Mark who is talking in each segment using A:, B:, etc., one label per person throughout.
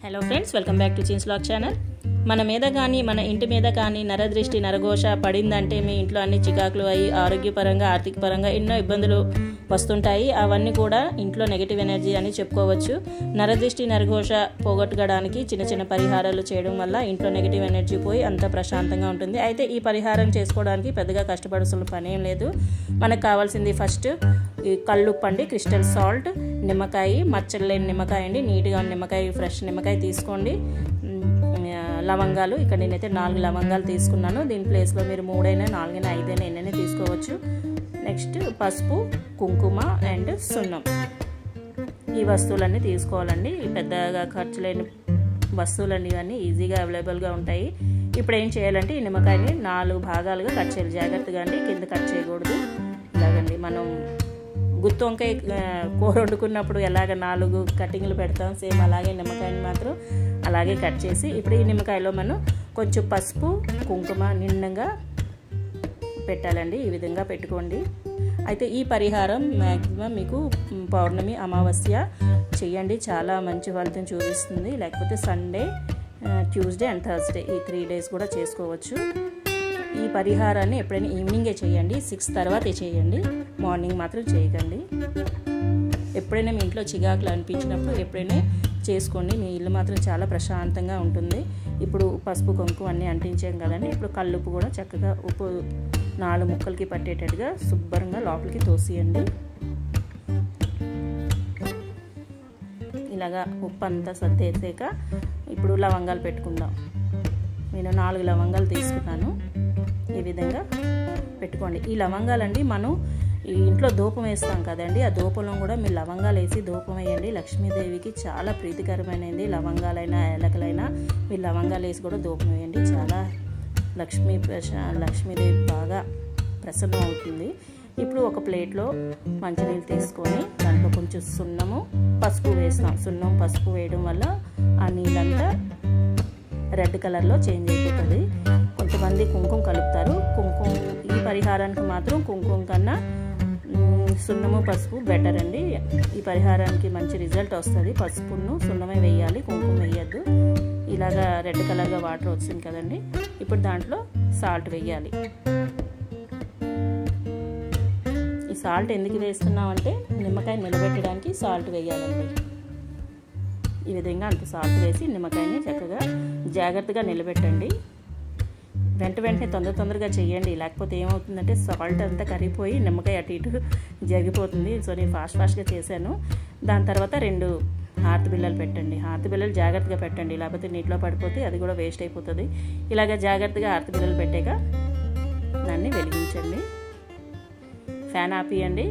A: Hello friends, welcome back to chins vlog channel. మన మీద కానీ మన ఇంటి మీద కానీ నరదృష్టి నరఘోష పడిందంటే మీ ఇంట్లో అన్ని చికాకులు అయ్యి ఆరోగ్యపరంగా ఆర్థిక పరంగా ఎన్నో ఇబ్బందులు వస్తుంటాయి. అవన్నీ కూడా ఇంట్లో నెగిటివ్ ఎనర్జీ అని చెప్పుకోవచ్చు. నరదృష్టి నరఘోష పోగొట్టుకోవడానికి చిన్న చిన్న పరిహారాలు చేయడం వల్ల ఇంట్లో నెగిటివ్ ఎనర్జీ పోయి అంత ప్రశాంతంగా ఉంటుంది. అయితే ఈ పరిహారం చేసుకోవడానికి పెద్దగా కష్టపడాల్సిన పని ఏం లేదు. మనకు కావాల్సింది ఫస్ట్ ఈ కల్లుప్పు అండి, క్రిస్టల్ సాల్ట్, నిమ్మకాయ, మచ్చలు లేని నిమ్మకాయ అండి, నీట్గా నిమ్మకాయ, ఫ్రెష్ నిమ్మకాయ తీసుకోండి. లవంగాలు, ఇక్కడ నేనైతే 4 లవంగాలు తీసుకున్నాను. దీని ప్లేస్లో మీరు 3 అయినా 4 అయినా 5 అయినా ఎన్నైనా తీసుకోవచ్చు. నెక్స్ట్ పసుపు, కుంకుమ అండ్ సున్నం. ఈ వస్తువులన్నీ తీసుకోవాలండి. పెద్దగా ఖర్చు లేని వస్తువులన్నీ ఇవన్నీ ఈజీగా అవైలబుల్గా ఉంటాయి. ఇప్పుడు ఏం చేయాలంటే ఈ నిమ్మకాయని 4 భాగాలుగా కట్ చేయాలి. జాగ్రత్తగా అండి, కింద కట్ చేయకూడదు. ఇలాగండి మనం గుత్తి వంకాయ కూర వండుకున్నప్పుడు ఎలాగ 4 కటింగ్లు పెడతాం, సేమ్ అలాగే నిమ్మకాయని మాత్రం అలాగే కట్ చేసి ఇప్పుడు ఈ నిమ్మకాయలో మనం కొంచెం పసుపు, కుంకుమ నిండుగా పెట్టాలండి. ఈ విధంగా పెట్టుకోండి. అయితే ఈ పరిహారం మ్యాక్సిమం మీకు పౌర్ణమి, అమావాస్య చేయండి, చాలా మంచి ఫలితం చూపిస్తుంది. లేకపోతే సండే, ట్యూస్డే అండ్ థర్స్డే ఈ 3 డేస్ కూడా చేసుకోవచ్చు. ఈ పరిహారాన్ని ఎప్పుడైనా ఈవినింగే చేయండి, 6 తర్వాతే చేయండి, మార్నింగ్ మాత్రం చేయకండి. ఎప్పుడైనా మీ ఇంట్లో చికాకులు అనిపించినప్పుడు ఎప్పుడైనా చేసుకోండి. మీ ఇల్లు మాత్రం చాలా ప్రశాంతంగా ఉంటుంది. ఇప్పుడు పసుపు, కుంకుమ అన్నీ అంటించాం కదండి. ఇప్పుడు కల్లుప్పు కూడా చక్కగా ఉప్పు 4 ముక్కలకి పట్టేటట్టుగా శుభ్రంగా లోపలికి తోసియండి. ఇలాగా ఉప్పు అంతా సర్దేసాక ఇప్పుడు లవంగాలు పెట్టుకుందాం. నేను 4 లవంగాలు తీసుకున్నాను. ఈ విధంగా పెట్టుకోండి. ఈ లవంగాలండి మనం ఈ ఇంట్లో ధూపం వేస్తాం కదండి, ఆ ధూపంలో కూడా మీరు లవంగాలు వేసి ధూపం వేయండి. లక్ష్మీదేవికి చాలా ప్రీతికరమైనది. లవంగాలైనా ఏలకలైనా మీరు లవంగాలు వేసి కూడా ధూపం వేయండి. చాలా లక్ష్మీదేవి బాగా ప్రసన్నం అవుతుంది. ఇప్పుడు ఒక ప్లేట్లో మంచినీళ్ళు తీసుకొని దాంట్లో కొంచెం సున్నము, పసుపు వేస్తాం. సున్నం, పసుపు వేయడం వల్ల ఆ నీళ్ళంతా రెడ్ కలర్లో చేంజ్ అయిపోతుంది. కొంతమంది కుంకుమ కలుపుతారు. ఈ పరిహారానికి మాత్రం కుంకుమ కన్నా సున్నము, పసుపు బెటర్ అండి. ఈ పరిహారానికి మంచి రిజల్ట్ వస్తుంది. పసుపును సున్నమే వేయాలి, కుంకుమ వేయద్దు. ఇలాగా రెడ్ కలర్గా వాటర్ వచ్చింది కదండి. ఇప్పుడు దాంట్లో సాల్ట్ వేయాలి. ఈ సాల్ట్ ఎందుకు వేస్తున్నామంటే నిమ్మకాయ నిలబెట్టడానికి సాల్ట్ వేయాలండి. ఈ విధంగా అంత సాల్ట్ వేసి నిమ్మకాయని చక్కగా జాగ్రత్తగా నిలబెట్టండి. వెంటనే తొందరగా చేయండి, లేకపోతే ఏమవుతుందంటే సాల్ట్ అంతా కరిగిపోయి నిమ్మకాయ అటు ఇటు జరిగిపోతుంది. సో నేను ఫాస్ట్గా చేశాను. దాని తర్వాత 2 హారతి బిళ్ళలు పెట్టండి. హారతి బిళ్ళలు జాగ్రత్తగా పెట్టండి, లేకపోతే నీటిలో పడిపోతే అది కూడా వేస్ట్ అయిపోతుంది. ఇలాగ జాగ్రత్తగా హారతి బిళ్ళలు పెట్టాక దాన్ని వెలిగించండి. ఫ్యాన్ ఆపియండి.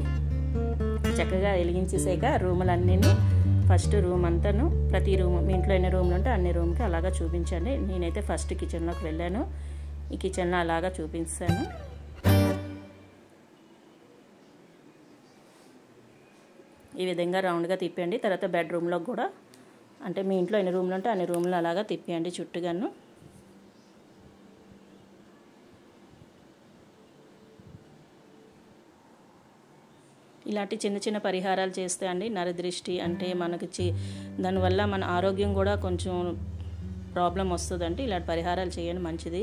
A: చక్కగా వెలిగించేసాక రూములన్నీ ఫస్ట్ రూమ్ అంతాను, ప్రతి రూమ్ మీ ఇంట్లో ఎన్ని రూమ్లు ఉంటే అన్ని రూమ్కి అలాగా చూపించండి. నేనైతే ఫస్ట్ కిచెన్లోకి వెళ్ళాను. ఈ కిచెన్లో అలాగా చూపించాను. ఈ విధంగా రౌండ్గా తిప్పండి. తర్వాత బెడ్రూమ్లో కూడా, అంటే మీ ఇంట్లో ఎన్ని రూమ్లు ఉంటే అన్ని రూమ్లు అలాగా తిప్పండి చుట్టుగాను. ఇలాంటి చిన్న చిన్న పరిహారాలు చేస్తే అండి నరదృష్టి అంటే మనకి దానివల్ల మన ఆరోగ్యం కూడా కొంచెం ప్రాబ్లం వస్తుందంటే ఇలాంటి పరిహారాలు చేయండి, మంచిది.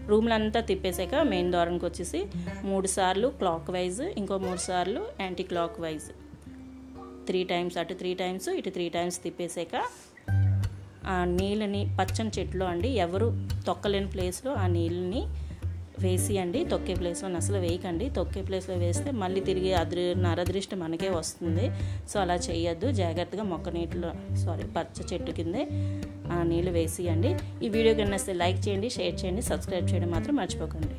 A: రూమ్లంతా తిప్పేసాక మెయిన్ ద్వారానికి వచ్చేసి 3 సార్లు క్లాక్ వైజ్, ఇంకో 3 సార్లు యాంటీ క్లాక్ వైజ్, 3 టైమ్స్ అటు 3 టైమ్స్ ఇటు 3 టైమ్స్ తిప్పేసాక ఆ నీళ్ళని పచ్చని చెట్లు అండి, ఎవరు తొక్కలేని ప్లేస్లో ఆ నీళ్ళని వేసియండి. తొక్కే ప్లేస్లో అసలు వేయకండి. తొక్కే ప్లేస్లో వేస్తే మళ్ళీ తిరిగి నరదృష్టి మనకే వస్తుంది. సో అలా చేయొద్దు. జాగ్రత్తగా పచ్చ చెట్టు కిందే ఆ నీళ్ళు వేసియండి. ఈ వీడియో కన్నా లైక్ చేయండి, షేర్ చేయండి, సబ్స్క్రైబ్ చేయడం మాత్రం మర్చిపోకండి.